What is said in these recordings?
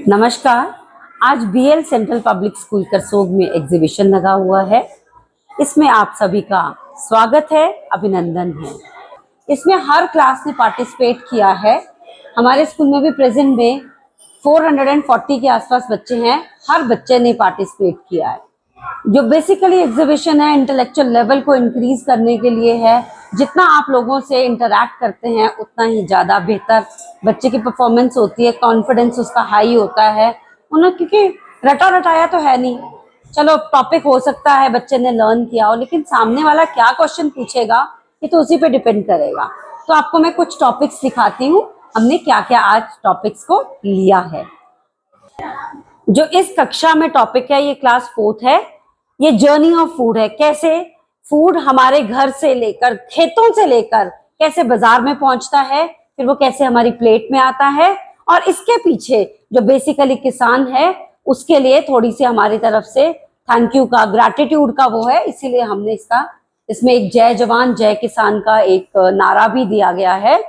नमस्कार। आज BL central public school Karsog में एग्जीबिशन लगा हुआ है। इसमें आप सभी का स्वागत है, अभिनंदन है। इसमें हर क्लास ने पार्टिसिपेट किया है। हमारे स्कूल में भी प्रेजेंट में 440 के आसपास बच्चे हैं। हर बच्चे ने पार्टिसिपेट किया है। जो बेसिकली एग्जीबिशन है इंटेलेक्चुअल लेवल को इंक्रीज करने के लिए है। जितना आप लोगों से इंटरैक्ट करते हैं उतना ही ज़्यादा बेहतर बच्चे की परफॉर्मेंस होती है, कॉन्फिडेंस उसका हाई होता है। उन्हें क्योंकि रटा रटाया तो है नहीं, चलो टॉपिक हो सकता है बच्चे ने लर्न किया हो, लेकिन सामने वाला क्या क्वेश्चन पूछेगा ये तो उसी पे डिपेंड करेगा। तो आपको मैं कुछ टॉपिक्स दिखाती हूँ, हमने क्या क्या आज टॉपिक्स को लिया है। जो इस कक्षा में टॉपिक है, ये क्लास 4th है। ये जर्नी ऑफ फूड है। कैसे फूड हमारे घर से लेकर, खेतों से लेकर कैसे बाजार में पहुंचता है, फिर वो कैसे हमारी प्लेट में आता है, और इसके पीछे जो बेसिकली किसान है उसके लिए थोड़ी सी हमारी तरफ से थैंक यू का, ग्रैटिट्यूड का वो है। इसीलिए हमने इसमें एक जय जवान जय किसान का एक नारा भी दिया गया है।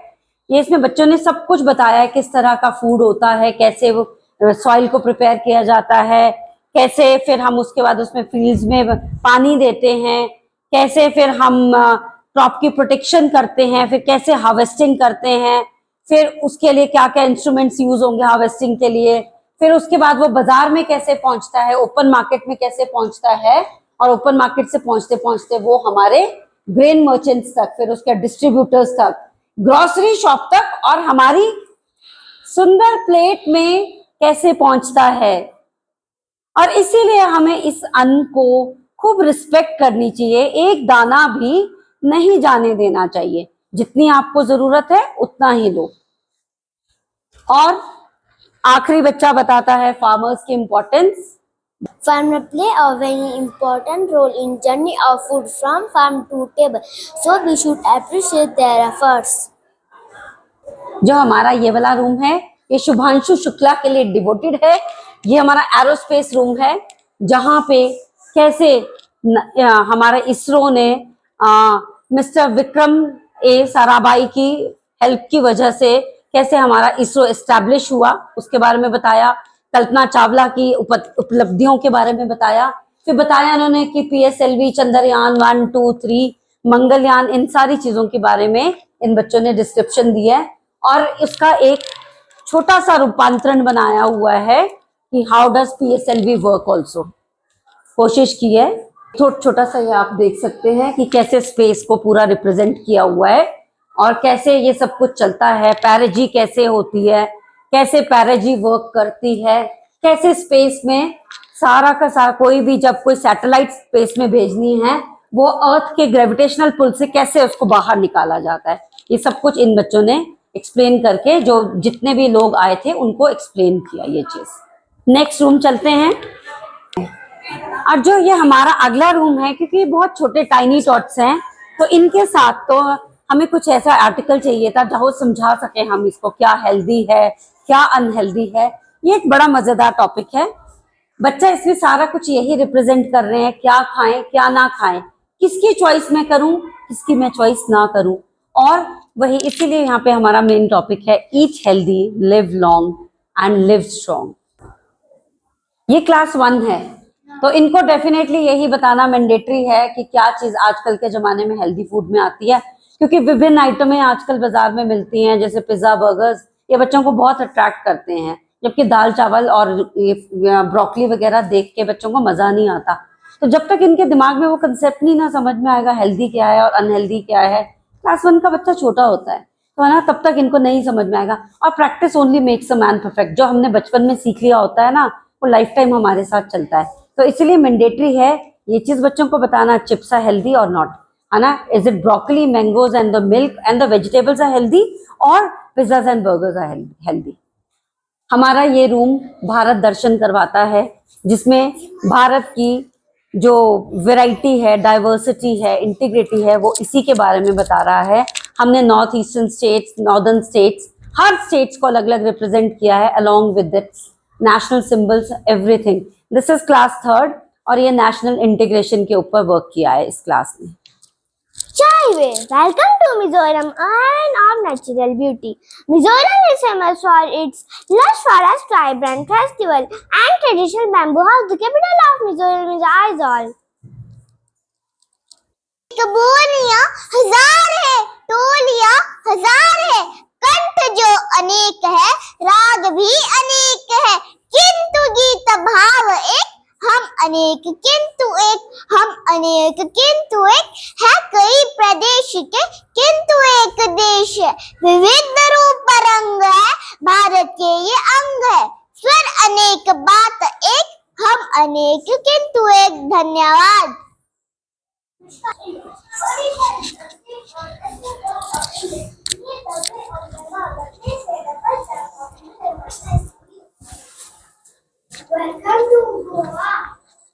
ये इसमें बच्चों ने सब कुछ बताया है, किस तरह का फूड होता है, कैसे वो सॉइल को प्रिपेयर किया जाता है, कैसे फिर हम उसके बाद उसमें फील्ड्स में पानी देते हैं, कैसे फिर हम क्रॉप की प्रोटेक्शन करते हैं, फिर कैसे हार्वेस्टिंग करते हैं, फिर उसके लिए क्या क्या इंस्ट्रूमेंट्स यूज होंगे हार्वेस्टिंग के लिए, फिर उसके बाद वो बाजार में कैसे पहुंचता है, ओपन मार्केट में कैसे पहुंचता है, और ओपन मार्केट से पहुंचते पहुंचते वो हमारे ग्रेन मर्चेंट्स तक, फिर उसके डिस्ट्रीब्यूटर्स तक, ग्रोसरी शॉप तक, और हमारी सुंदर प्लेट में कैसे पहुंचता है। और इसीलिए हमें इस अन्न को खूब रिस्पेक्ट करनी चाहिए, एक दाना भी नहीं जाने देना चाहिए। जितनी आपको जरूरत है उतना ही लो। और आखिरी बच्चा बताता है फार्मर्स की importance. Farmers play a very important role in journey of food from farm to table, so we should appreciate their efforts. जो हमारा ये वाला रूम है ये शुभांशु शुक्ला के लिए डिवोटेड है। ये हमारा एरोस्पेस रूम है, जहां पे कैसे हमारे इसरो ने मिस्टर विक्रम ए साराभाई की हेल्प की वजह से कैसे हमारा इसरो एस्टैब्लिश हुआ, उसके बारे में बताया। कल्पना चावला की उपलब्धियों के बारे में बताया। फिर बताया उन्होंने कि पीएसएलवी, चंद्रयान 1, 2, 3, मंगलयान, इन सारी चीजों के बारे में इन बच्चों ने डिस्क्रिप्शन दिया है। और इसका एक छोटा सा रूपांतरण बनाया हुआ है कि how does PSLV work also, कोशिश की है। छोटा सा ये आप देख सकते हैं कि कैसे स्पेस को पूरा रिप्रेजेंट किया हुआ है और कैसे ये सब कुछ चलता है। पैरेजी कैसे होती है, कैसे पैरेजी वर्क करती है, कैसे स्पेस में सारा का सारा कोई भी जब कोई सैटेलाइट स्पेस में भेजनी है वो अर्थ के ग्रेविटेशनल पुल से कैसे उसको बाहर निकाला जाता है, ये सब कुछ इन बच्चों ने एक्सप्लेन करके, जो जितने भी लोग आए थे उनको एक्सप्लेन किया ये चीज। नेक्स्ट रूम चलते हैं। और जो ये हमारा अगला रूम है, क्योंकि बहुत छोटे टाइनी टॉट्स हैं तो इनके साथ तो हमें कुछ ऐसा आर्टिकल चाहिए था जहाँ समझा सके हम इसको, क्या हेल्दी है क्या अनहेल्दी है। ये एक बड़ा मजेदार टॉपिक है। बच्चा इसमें सारा कुछ यही रिप्रेजेंट कर रहे हैं, क्या खाएं क्या ना खाएं, किसकी चॉइस मैं करूं किसकी मैं चॉइस ना करूं। और वही इसीलिए यहाँ पे हमारा मेन टॉपिक है eat healthy, live long and live strong. ये क्लास 1 है तो इनको डेफिनेटली यही बताना मैंडेटरी है कि क्या चीज आजकल के जमाने में हेल्दी फूड में आती है, क्योंकि विभिन्न आइटमें आजकल बाजार में मिलती हैं, जैसे पिज्जा, बर्गर्स, ये बच्चों को बहुत अट्रैक्ट करते हैं। जबकि दाल चावल और ये ब्रोकली वगैरह देख के बच्चों को मजा नहीं आता। तो जब तक इनके दिमाग में वो कंसेप्ट नहीं ना समझ में आएगा हेल्दी क्या है और अनहेल्दी क्या है, क्लास 1 का बच्चा छोटा होता है तो है ना, तब तक इनको नहीं समझ में आएगा। और practice only makes a man perfect. जो हमने बचपन में सीख लिया होता है ना, वो लाइफ टाइम हमारे साथ चलता है। तो इसलिए मैंडेटरी है ये चीज बच्चों को बताना, चिप्स आर हेल्दी और नॉट, है ना, is it broccoli, mangoes and the milk and the vegetables are healthy, और pizzas and burgers are healthy. हमारा ये रूम भारत दर्शन करवाता है, जिसमें भारत की जो वैरायटी है, डाइवर्सिटी है, इंटीग्रिटी है, वो इसी के बारे में बता रहा है। हमने north eastern states, northern states, हर स्टेट्स को अलग अलग रिप्रेजेंट किया है along with its national symbols, everything. This is class 3rd और ये नेशनल इंटीग्रेशन के ऊपर वर्क किया है इस क्लास ने। Chaiwe, welcome to Mizoram, Island of natural beauty. Mizoram is famous for its lush forest, vibrant festival, and traditional bamboo house. The capital of Mizoram is Aizawl. बोलियां हजार है, टोलियां हजार है, कंठ जो अनेक है, राग भी अनेक है, किंतु गीत भाव एक, हम अनेक किंतु एक, हम अनेक किंतु एक, है कई प्रदेश के किंतु एक देश है, विविध रूप रंग है, भारत के ये अंग है, स्वर अनेक बात एक, हम अनेक किंतु एक। धन्यवाद। Welcome to Goa.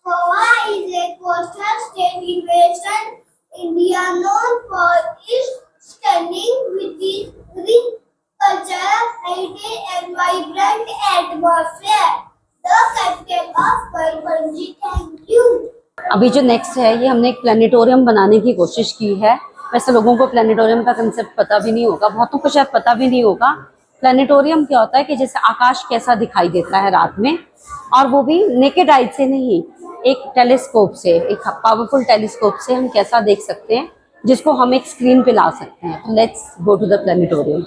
Goa is a coastal state in western India known for its stunning rich culture, heritage and vibrant atmosphere. The capital of Parbanji. Thank you. अभी जो नेक्स्ट है ये हमने एक प्लानिटोरियम बनाने की कोशिश की है। वैसे लोगों को प्लानिटोरियम का कंसेप्ट पता भी नहीं होगा, बहुतों को शायद पता भी नहीं होगा। प्लानिटोरियम क्या होता है कि जैसे आकाश कैसा दिखाई देता है रात में, और वो भी नेकेड आई से नहीं, एक टेलीस्कोप से, एक पावरफुल टेलीस्कोप से हम कैसा देख सकते हैं, जिसको हम एक स्क्रीन पे ला सकते हैं। Let's go to the planetarium.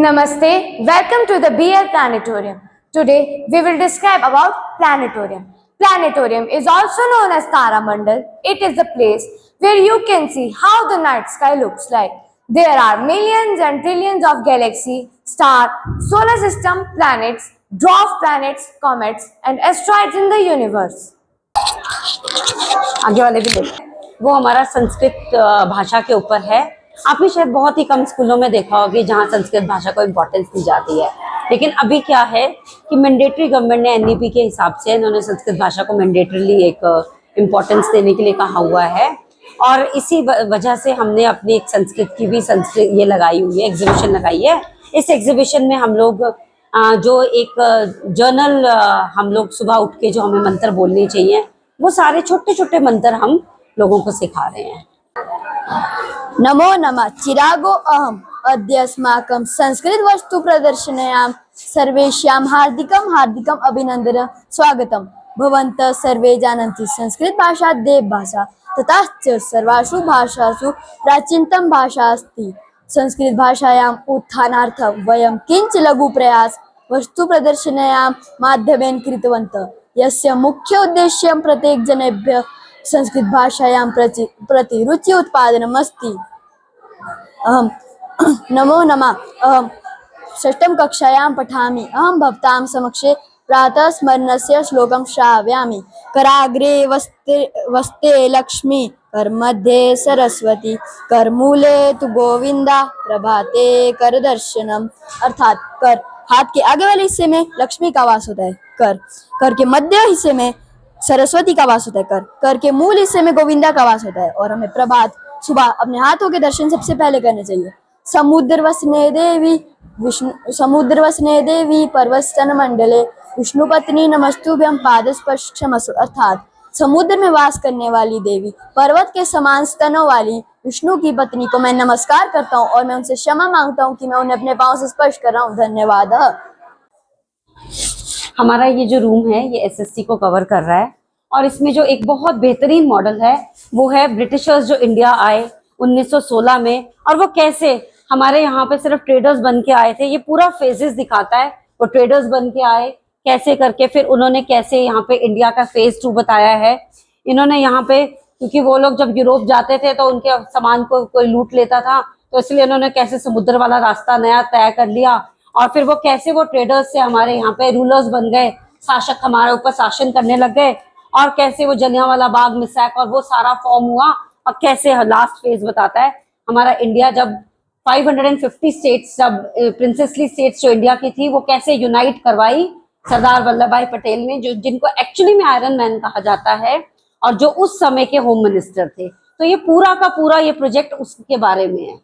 Namaste, welcome to the BL Planetarium. Today we will describe about planetarium. Planetarium is also known as Taramandal. It is the place where you can see how the night sky looks like. There are millions and trillions of galaxies, stars, solar system, planets, dwarf planets, comets and asteroids in the universe. आगे वाले भी देखते हैं, वो हमारा संस्कृत भाषा के ऊपर है। आपने शायद बहुत ही कम स्कूलों में देखा होगा जहाँ संस्कृत भाषा को इम्पोर्टेंस दी जाती है, लेकिन अभी क्या है कि मैंडेटरी गवर्नमेंट ने एनईपी के हिसाब से इन्होंने संस्कृत भाषा को मैंडेटरीली एक इम्पोर्टेंस देने के लिए कहा हुआ है। और इसी वजह से हमने अपनी एक संस्कृत की भी ये लगाई हुई है, एग्जीबिशन लगाई है। इस एग्जीबिशन में हम लोग जो एक जर्नल हम लोग सुबह उठ के जो हमें मंत्र बोलने चाहिए, वो सारे छोटे छोटे मंत्र हम लोगों को सिखा रहे हैं। नमो नमः चिरागो अहम अद्यस्माकं संस्कृत वस्तु प्रदर्शनायां सर्वेषां हार्दिकं अभिनंदनं स्वागतम्। भवन्तः सर्वे जानन्ति संस्कृत भाषा देव भाषा तथा च सर्वासु भाषासु प्राचीनतम भाषा अस्ति। संस्कृत भाषायाम् उत्थानार्थं वयं किञ्च लघु प्रयास वस्तु प्रदर्शनायां माध्यमेन कृतवन्तः, यस्य मुख्य उद्देश्यं प्रत्येक जनेभ्यः संस्कृत भाषायां प्रति रुचि उत्पादनम् अस्ति। नमो नमः, अहं षष्ठम कक्षायां पठामि। अहं भवतां समक्षे प्रातः स्मरणस्य श्लोकं श्रावयामि। कराग्रे वस्ते लक्ष्मी, करमध्ये सरस्वती, करमूले तु गोविंदा, प्रभाते कर दर्शनम। अर्थात कर, हाथ के आगे वाले हिस्से में लक्ष्मी का वास होता है, कर के मध्य हिस्से में सरस्वती का वास होता है, कर के मूल हिस्से में गोविंदा का वास होता है। और हमें प्रभात सुबह अपने हाथों के दर्शन सबसे पहले करने चाहिए। समुद्रवसने देवी पर्वतस्तन मंडले, विष्णु पत्नी नमस्तुभ्यं पादस्पर्श क्षमस्व। अर्थात समुद्र में वास करने वाली देवी, पर्वत के समान स्तनों वाली विष्णु की पत्नी को मैं नमस्कार करता हूँ और मैं उनसे क्षमा मांगता हूँ कि मैं उन्हें अपने पांव से स्पर्श कर रहा हूँ। धन्यवाद। हमारा ये जो रूम है ये एसएसटी को कवर कर रहा है, और इसमें जो एक बहुत बेहतरीन मॉडल है वो है ब्रिटिशर्स जो इंडिया आए 1916 में, और वो कैसे हमारे यहाँ पे सिर्फ ट्रेडर्स बन के आए थे। ये पूरा फेजेस दिखाता है, वो ट्रेडर्स बन के आए कैसे करके, फिर उन्होंने कैसे यहाँ पे इंडिया का फेज 2 बताया है। इन्होंने यहाँ पे, क्योंकि वो लोग जब यूरोप जाते थे तो उनके सामान को कोई लूट लेता था, तो इसलिए उन्होंने कैसे समुद्र वाला रास्ता नया तय कर लिया, और फिर वो कैसे वो ट्रेडर्स से हमारे यहाँ पे रूलर्स बन गए, शासक हमारे ऊपर शासन करने लग गए, और कैसे वो जलियांवाला बाग मिसैक और वो सारा फॉर्म हुआ। और कैसे लास्ट फेज बताता है हमारा इंडिया जब 550 स्टेट्स, जब प्रिंसेसली स्टेट्स जो इंडिया की थी, वो कैसे यूनाइट करवाई सरदार वल्लभ भाई पटेल ने, जो जिनको एक्चुअली में आयरन मैन कहा जाता है, और जो उस समय के होम मिनिस्टर थे। तो ये पूरा का पूरा ये प्रोजेक्ट उसके बारे में है।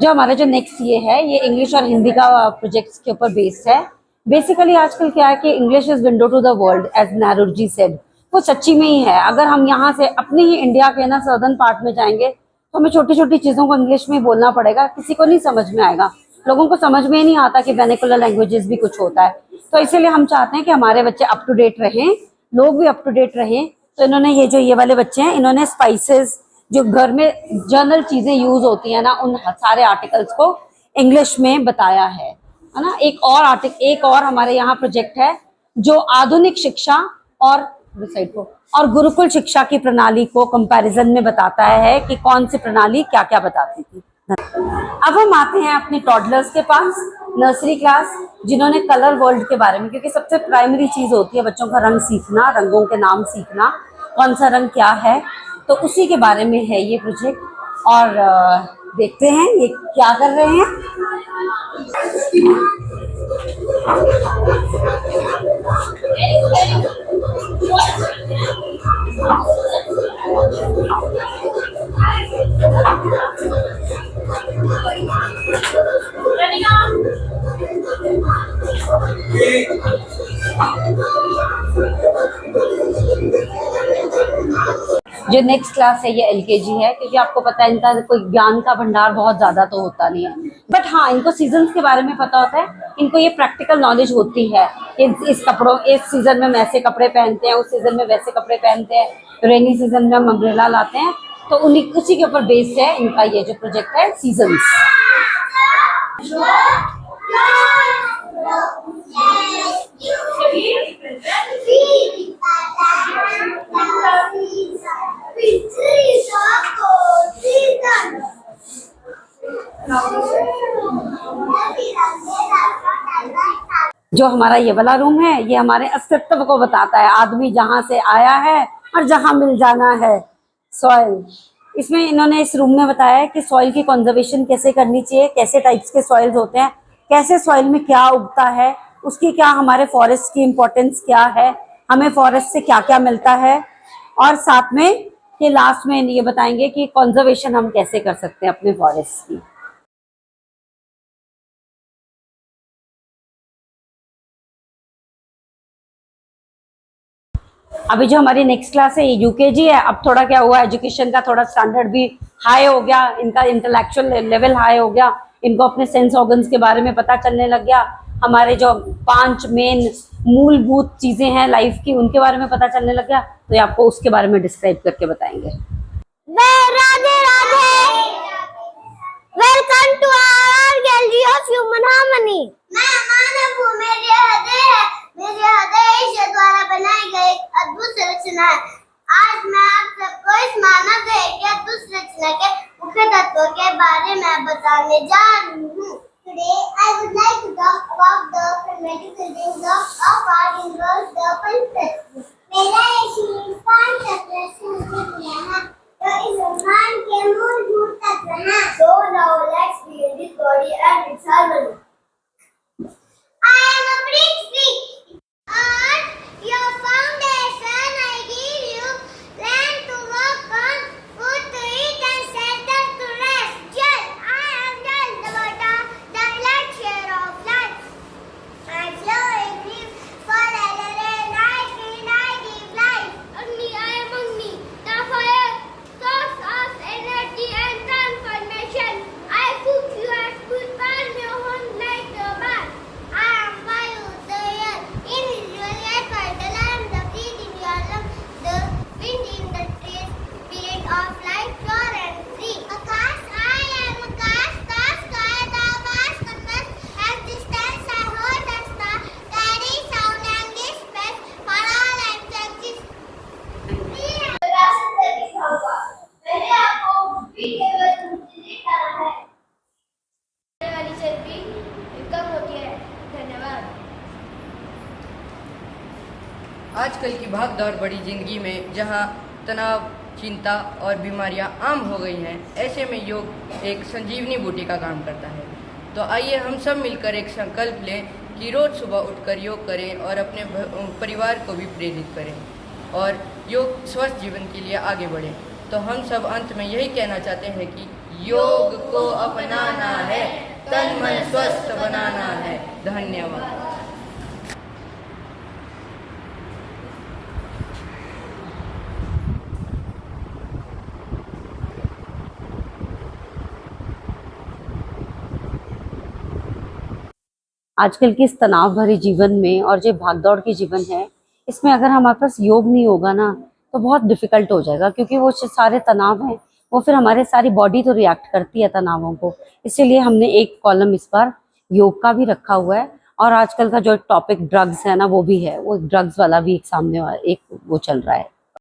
जो हमारा जो नेक्स्ट ये है, ये इंग्लिश और हिंदी का प्रोजेक्ट्स के ऊपर बेस्ड है। बेसिकली आजकल क्या है कि English is window to the world, as नारुजी सेड। वो सच्ची में ही है। अगर हम यहाँ से अपने ही इंडिया के ना सदर्न पार्ट में जाएंगे तो हमें छोटी छोटी चीज़ों को इंग्लिश में बोलना पड़ेगा, किसी को नहीं समझ में आएगा, लोगों को समझ में ही नहीं आता कि वर्नाकुलर लैंग्वेजेस भी कुछ होता है। तो इसीलिए हम चाहते हैं कि हमारे बच्चे अप टू डेट रहें, लोग भी अप टू डेट रहें। तो इन्होंने ये वाले बच्चे हैं, इन्होंने स्पाइसेस जो घर में जनरल चीज़ें यूज होती हैं ना, उन सारे आर्टिकल्स को इंग्लिश में बताया है ना। एक और हमारे यहाँ प्रोजेक्ट है जो आधुनिक शिक्षा और गुरुकुल शिक्षा की प्रणाली को कंपैरिजन में बताता है कि कौन सी प्रणाली क्या क्या बताती थी। अब हम आते हैं अपने टॉडलर्स के पास, नर्सरी क्लास, जिन्होंने कलर वर्ल्ड के बारे में, क्योंकि सबसे प्राइमरी चीज होती है बच्चों का रंग सीखना, रंगों के नाम सीखना, कौन सा रंग क्या है, तो उसी के बारे में है ये प्रोजेक्ट। और देखते हैं ये क्या कर रहे हैं। जो नेक्स्ट क्लास है ये एलकेजी है, क्योंकि आपको पता है इनका कोई ज्ञान का भंडार बहुत ज्यादा तो होता नहीं है, बट हाँ इनको सीजन्स के बारे में पता होता है, इनको ये प्रैक्टिकल नॉलेज होती है कि इस सीजन में हम ऐसे कपड़े पहनते हैं, उस सीजन में वैसे कपड़े पहनते हैं, रेनी सीजन में हम अम्ब्रेला लाते हैं। तो उसी के ऊपर बेस्ड है इनका ये जो प्रोजेक्ट है सीजन्स। जो हमारा ये वाला रूम है ये हमारे अस्तित्व को बताता है, आदमी जहाँ से आया है और जहाँ मिल जाना है, सॉइल। इसमें इन्होंने इस रूम में बताया है कि सॉइल की कंजर्वेशन कैसे करनी चाहिए, कैसे टाइप्स के सॉइल्स होते हैं, कैसे सॉइल में क्या उगता है, उसकी क्या हमारे फॉरेस्ट की इम्पोर्टेंस क्या है, हमें फॉरेस्ट से क्या क्या मिलता है, और साथ में ये लास्ट में ये बताएंगे कि कंजर्वेशन हम कैसे कर सकते हैं अपने फॉरेस्ट की। अभी जो हमारी नेक्स्ट क्लास है ये यूकेजी है। अब थोड़ा क्या हुआ, एजुकेशन का थोड़ा स्टैंडर्ड भी हाई हो गया, इनका इंटेलेक्चुअल लेवल हाई हो गया, इनको अपने सेंस ऑर्गन्स के बारे में पता चलने लग गया, हमारे जो 5 मेन मूलभूत चीजें हैं लाइफ की उनके बारे में पता चलने लग गया। तो ये आपको उसके बारे में डिस्क्राइब करके बताएंगे। Radhe Radhe, welcome to our gallery of human harmony. मैं मानव हूँ, मेरे हृदय है, मेरे हृदय ईश्वर द्वारा बनाई गई एक अद्भुत रचना है। आज मैं आप सबको इस मानव देह की अद्भुत रचना के मुख्य तत्वों के बारे में बताने जा रही हूँ। Today I would like to talk about the primitive building blocks of our universe, the पंचतत्व। मेरा ये शरीर 5 तत्वों से मिला है, जो इस ब्रह्मांड के मूलभूत तत्व हैं। So now let's build this body and its harmony. I am a prithvi. Earth, your foundation, I give you land to walk on, food to eat and shelter to rest. Jal, I am Jal, the water, the elixir of life. I flow in him, follow the rain, I feed, I give life. Agni, I am Agni, the fire, source of energy and transformation. I cook you as food, burn your own like the bar. I am Vayu, the air, invisible yet vital. I am the breath in your lungs, the wind in the trees, spirit of life, pure and free. Akash, I am Akash, the sky, the vast canvas, as distance I hold the star, carry sound and give space for all life to exist. मैंने आपको भी केवल लिखा है। वाली चर्बी कम होती है। धन्यवाद। आजकल की भागदौड़ बड़ी जिंदगी में जहां तनाव, चिंता और बीमारियां आम हो गई हैं, ऐसे में योग एक संजीवनी बूटी का काम करता है। तो आइए हम सब मिलकर एक संकल्प लें कि रोज़ सुबह उठकर योग करें और अपने परिवार को भी प्रेरित करें और योग स्वस्थ जीवन के लिए आगे बढ़ें। तो हम सब अंत में यही कहना चाहते हैं कि योग को अपनाना है, तन मन स्वस्थ बनाना है। धन्यवाद। आजकल के इस तनाव भरे जीवन में और जो भागदौड़ के जीवन है, इसमें अगर हमारे पास योग नहीं होगा ना तो बहुत डिफिकल्ट हो जाएगा, क्योंकि वो जो सारे तनाव हैं वो फिर हमारे सारी बॉडी तो रिएक्ट करती है तनावों को। इसीलिए हमने एक कॉलम इस बार योग का भी रखा हुआ है। और आजकल का जो टॉपिक ड्रग्स है ना वो भी है, वो ड्रग्स वाला भी एक सामने एक वो चल रहा है।